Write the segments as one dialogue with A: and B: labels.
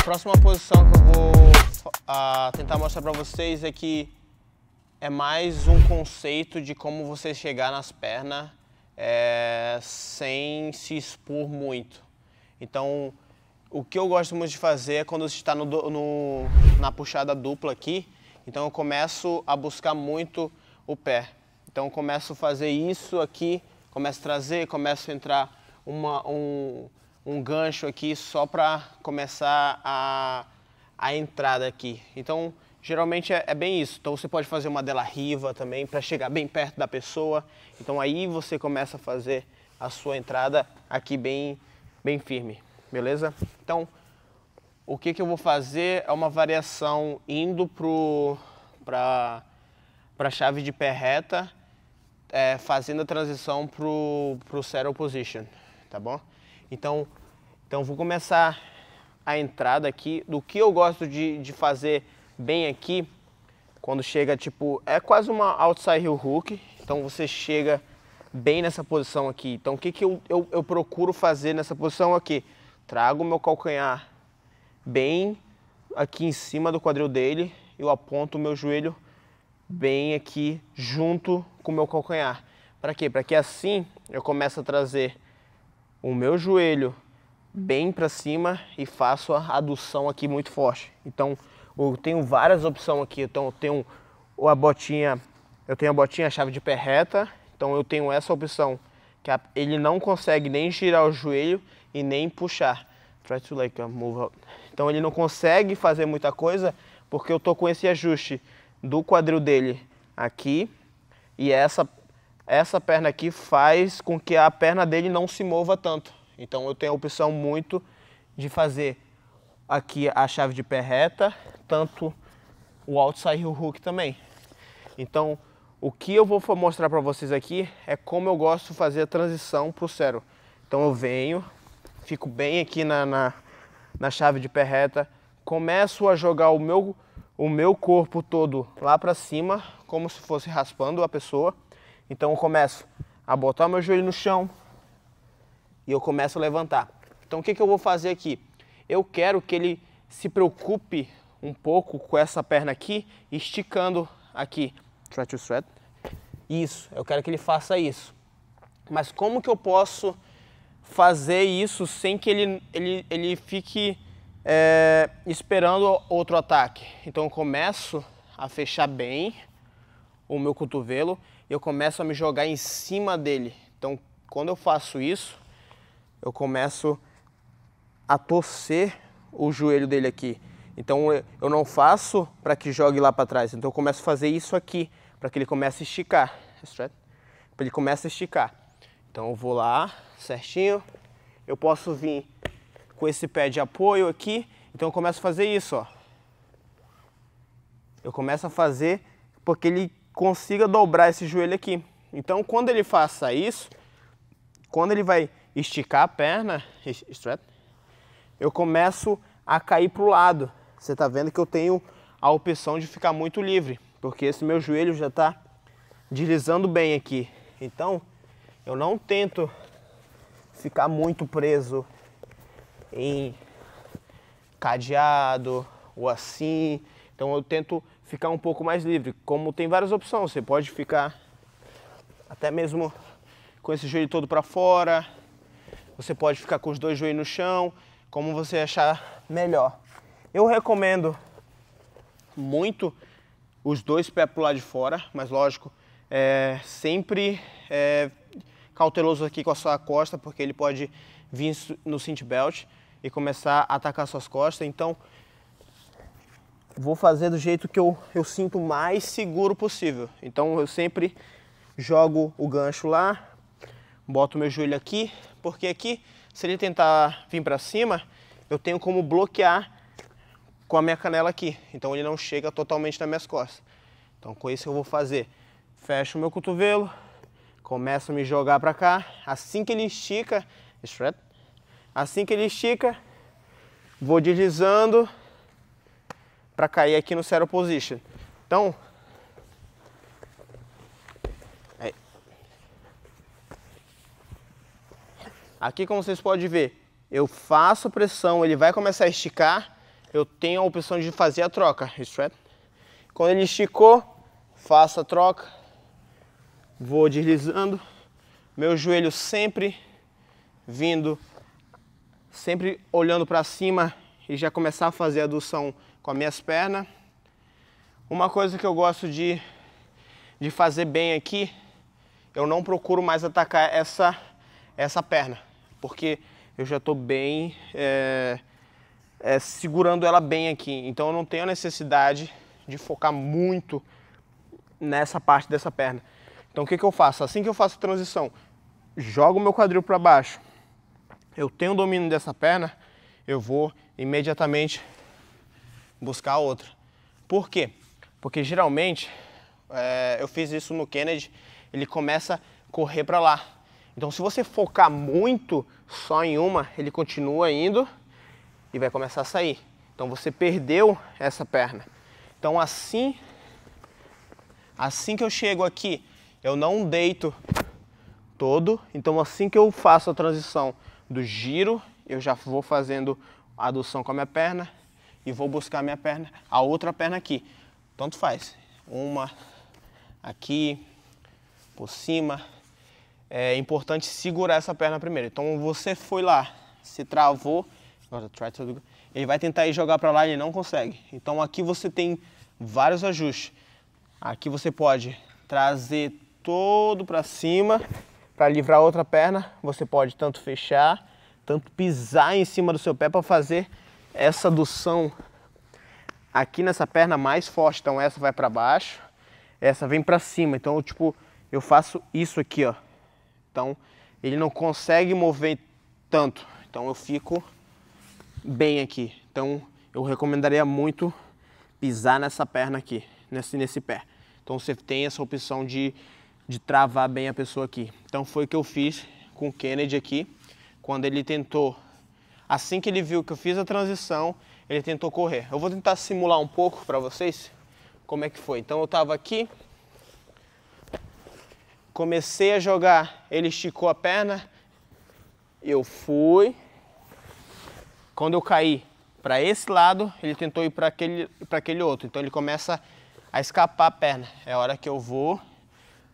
A: A próxima posição que eu vou tentar mostrar para vocês é que é mais um conceito de como você chegar nas pernas sem se expor muito. Então, o que eu gosto muito de fazer é quando você está na puxada dupla aqui, então eu começo a buscar muito o pé. Então eu começo a fazer isso aqui, começo a trazer, começo a entrar um gancho aqui só para começar a entrada aqui. Então geralmente é bem isso. Então você pode fazer uma della riva também para chegar bem perto da pessoa. Então aí você começa a fazer a sua entrada aqui bem firme, beleza? Então o que eu vou fazer é uma variação indo para a chave de pé reta, fazendo a transição para o settle position, tá bom? Então vou começar a entrada aqui. Do que eu gosto de fazer bem aqui, quando chega tipo, é quase uma outside heel hook, então você chega bem nessa posição aqui. Então o que eu procuro fazer nessa posição aqui? Trago o meu calcanhar bem aqui em cima do quadril dele, eu aponto o meu joelho bem aqui junto com o meu calcanhar. Para quê? Para que assim eu comece a trazer o meu joelho bem para cima e faço a adução aqui muito forte. Então eu tenho várias opções aqui. Então eu tenho a botinha, a chave de pé reta. Então eu tenho essa opção que ele não consegue nem girar o joelho e nem puxar. Try to like move out. Então ele não consegue fazer muita coisa porque eu tô com esse ajuste do quadril dele aqui e essa perna aqui faz com que a perna dele não se mova tanto. Então eu tenho a opção muito de fazer aqui a chave de pé reta, tanto o outside heel hook também. Então o que eu vou mostrar para vocês aqui é como eu gosto de fazer a transição para o settle. Então eu venho, fico bem aqui na chave de pé reta, começo a jogar o meu corpo todo lá para cima, como se fosse raspando a pessoa. Então eu começo a botar meu joelho no chão e eu começo a levantar. Então o que eu vou fazer aqui? Eu quero que ele se preocupe um pouco com essa perna aqui, esticando aqui. Try to stretch. Isso, eu quero que ele faça isso. Mas como que eu posso fazer isso sem que ele fique esperando outro ataque? Então eu começo a fechar bem o meu cotovelo e eu começo a me jogar em cima dele. Então quando eu faço isso, eu começo a torcer o joelho dele aqui. Então eu não faço para que jogue lá para trás. Então eu começo a fazer isso aqui para que ele comece a esticar. Para ele comece a esticar. Então eu vou lá certinho. Eu posso vir com esse pé de apoio aqui. Então eu começo a fazer isso, ó. Eu começo a fazer porque ele consiga dobrar esse joelho aqui. Então quando ele faça isso, quando ele vai esticar a perna, eu começo a cair para o lado. Você está vendo que eu tenho a opção de ficar muito livre, porque esse meu joelho já está deslizando bem aqui. Então eu não tento ficar muito preso em cadeado ou assim. Então eu tento ficar um pouco mais livre. Como tem várias opções, você pode ficar até mesmo com esse joelho todo para fora. Você pode ficar com os dois joelhos no chão, como você achar melhor. Eu recomendo muito os dois pés pro lado de fora, mas lógico, sempre cauteloso aqui com a sua costa, porque ele pode vir no cinch belt e começar a atacar suas costas. Então vou fazer do jeito que eu sinto mais seguro possível. Então eu sempre jogo o gancho lá, boto meu joelho aqui, porque aqui, se ele tentar vir para cima, eu tenho como bloquear com a minha canela aqui. Então ele não chega totalmente nas minhas costas. Então com isso eu vou fazer. Fecho o meu cotovelo, começo a me jogar para cá. Assim que ele estica, vou deslizando para cair aqui no settle position. Então, aqui como vocês podem ver, eu faço pressão, ele vai começar a esticar eu tenho a opção de fazer a troca, strap. Quando ele esticou, faço a troca, vou deslizando, meu joelho sempre vindo, sempre olhando para cima e já começar a fazer a adução com as minhas pernas. Uma coisa que eu gosto de fazer bem aqui, eu não procuro mais atacar essa perna, porque eu já estou bem segurando ela bem aqui, então eu não tenho a necessidade de focar muito nessa parte dessa perna. Então o que eu faço? Assim que eu faço a transição, jogo meu quadril para baixo, eu tenho o domínio dessa perna, eu vou imediatamente buscar a outra. Por quê? Porque geralmente, eu fiz isso no Kennedy, ele começa a correr para lá. Então se você focar muito só em uma, ele continua indo e vai começar a sair. Então você perdeu essa perna. Então assim que eu chego aqui, eu não deito todo. Então assim que eu faço a transição do giro, eu já vou fazendo a adução com a minha perna e vou buscar a minha perna, a outra perna aqui. Tanto faz. Uma aqui, por cima. É importante segurar essa perna primeiro. Então você foi lá, se travou, ele vai tentar ir jogar para lá e ele não consegue. Então aqui você tem vários ajustes. Aqui você pode trazer todo para cima para livrar a outra perna. Você pode tanto fechar, tanto pisar em cima do seu pé para fazer essa adução aqui nessa perna mais forte. Então essa vai para baixo, essa vem para cima. Então eu faço isso aqui, ó. Então ele não consegue mover tanto. Então eu fico bem aqui. Então eu recomendaria muito pisar nessa perna aqui, nesse pé. Então você tem essa opção de travar bem a pessoa aqui. Então foi o que eu fiz com o Kennedy aqui. Quando ele tentou, assim que ele viu que eu fiz a transição, ele tentou correr. Eu vou tentar simular um pouco para vocês como é que foi. Então eu estava aqui, comecei a jogar, ele esticou a perna, eu fui. Quando eu caí para esse lado, ele tentou ir para aquele outro. Então ele começa a escapar a perna. É a hora que eu vou,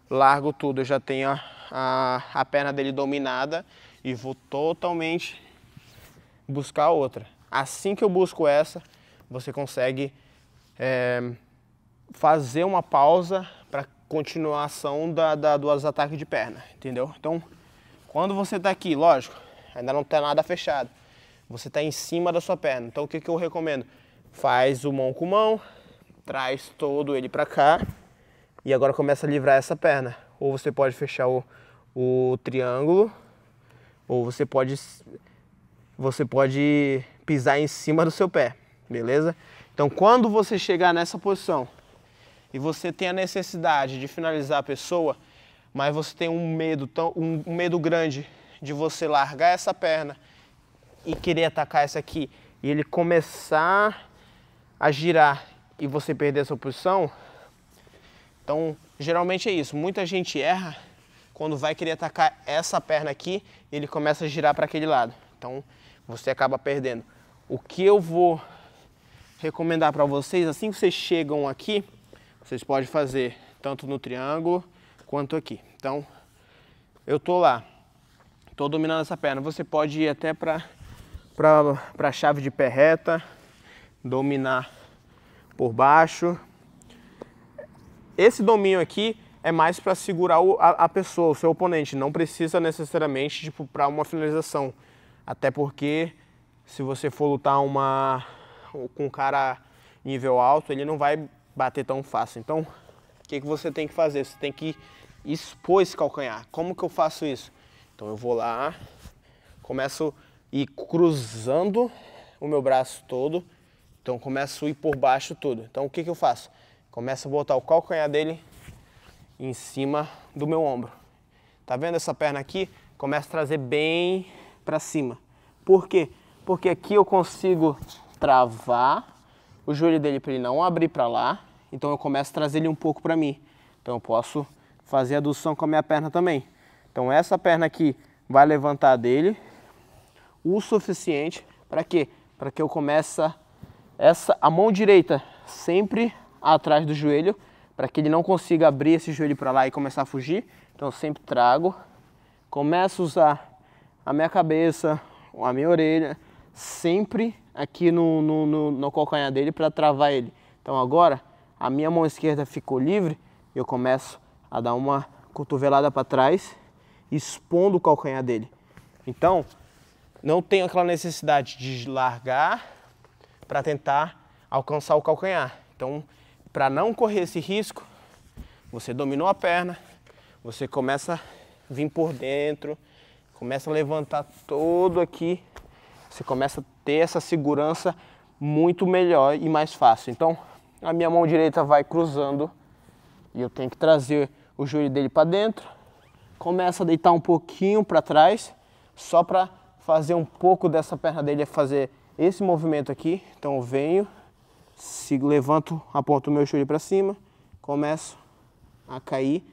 A: largo tudo. Eu já tenho a perna dele dominada e vou totalmente buscar a outra. Assim que eu busco essa, você consegue fazer uma pausa para continuação dos ataques de perna, entendeu? Então, quando você está aqui, lógico, ainda não está nada fechado. Você está em cima da sua perna. Então o que eu recomendo? Faz o mão com mão, traz todo ele para cá e agora começa a livrar essa perna. Ou você pode fechar o triângulo, ou você pode pisar em cima do seu pé, beleza? Então quando você chegar nessa posição e você tem a necessidade de finalizar a pessoa, mas você tem um medo grande de você largar essa perna e querer atacar essa aqui, e ele começar a girar e você perder essa posição, então geralmente é isso. Muita gente erra quando vai querer atacar essa perna aqui e ele começa a girar para aquele lado. Então você acaba perdendo. O que eu vou recomendar para vocês, assim que vocês chegam aqui, vocês podem fazer tanto no triângulo quanto aqui. Então eu tô lá, tô dominando essa perna. Você pode ir até para a chave de pé reta, dominar por baixo. Esse domínio aqui é mais para segurar a pessoa, o seu oponente. Não precisa necessariamente para uma finalização. Até porque se você for lutar com um cara nível alto, ele não vai bater tão fácil. Então, o que você tem que fazer? Você tem que expor esse calcanhar. Como que eu faço isso? Então eu vou lá, começo a ir cruzando o meu braço todo. Então começo a ir por baixo tudo. Então o que eu faço? Começo a botar o calcanhar dele em cima do meu ombro. Tá vendo essa perna aqui? Começo a trazer bem para cima. Por quê? Porque aqui eu consigo travar o joelho dele para ele não abrir para lá. Então eu começo a trazer ele um pouco para mim. Então eu posso fazer a adução com a minha perna também. Então essa perna aqui vai levantar dele o suficiente para quê? Para que eu comece A mão direita sempre atrás do joelho, para que ele não consiga abrir esse joelho para lá e começar a fugir. Então eu sempre trago, começo a usar a minha cabeça, a minha orelha, sempre aqui no calcanhar dele para travar ele. Então agora a minha mão esquerda ficou livre, eu começo a dar uma cotovelada para trás, expondo o calcanhar dele. Então não tenho aquela necessidade de largar para tentar alcançar o calcanhar. Então, para não correr esse risco, você dominou a perna, você começa a vir por dentro, começa a levantar todo aqui, você começa a ter essa segurança muito melhor e mais fácil. Então, a minha mão direita vai cruzando e eu tenho que trazer o joelho dele para dentro, começa a deitar um pouquinho para trás, só para fazer um pouco dessa perna dele, fazer esse movimento aqui. Então eu venho, levanto, aponto o meu joelho para cima, começo a cair,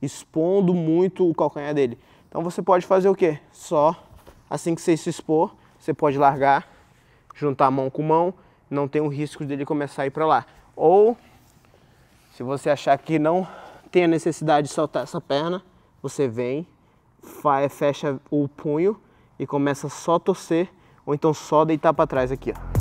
A: expondo muito o calcanhar dele. Então você pode fazer o quê? Só assim que você se expor, você pode largar, juntar mão com mão, não tem o risco dele começar a ir para lá. Ou, se você achar que não tem a necessidade de soltar essa perna, você vem, fecha o punho e começa só a torcer, ou então só deitar para trás aqui, ó.